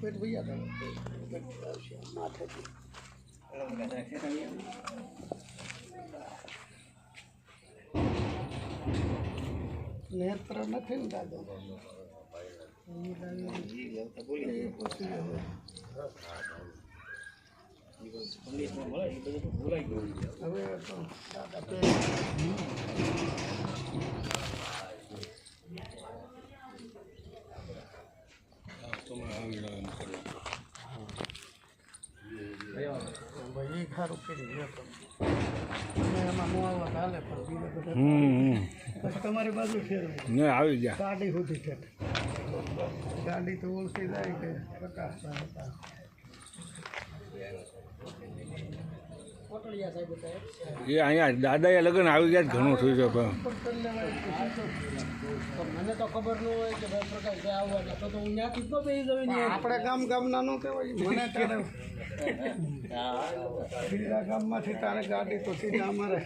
પેટ ભૈયા માથેથી નેત્ર નથી ને દાદા હવે તો દાદા ભાઈ ખારું કરી એમાં નો આવવા ચાલે પણ બીજા બધા તમારી બાજુ ફેરવું આવી ગયા ગાડી સુધી છે ગાડી તો ઓળખી જાય કે પ્રકાશ એ અહીંયા દાદાએ લગ્ન આવી ગયા ઘણું થયું છે પણ મને તો ખબર ન હોય કે ભાઈ પ્રકાશ આવવાના તો હું ત્યાંથી જ બેસી જવી આપણે ગામના નું કહેવાય મને તારે બીજા ગામમાંથી તારે ગાડી તો સીધા અમારે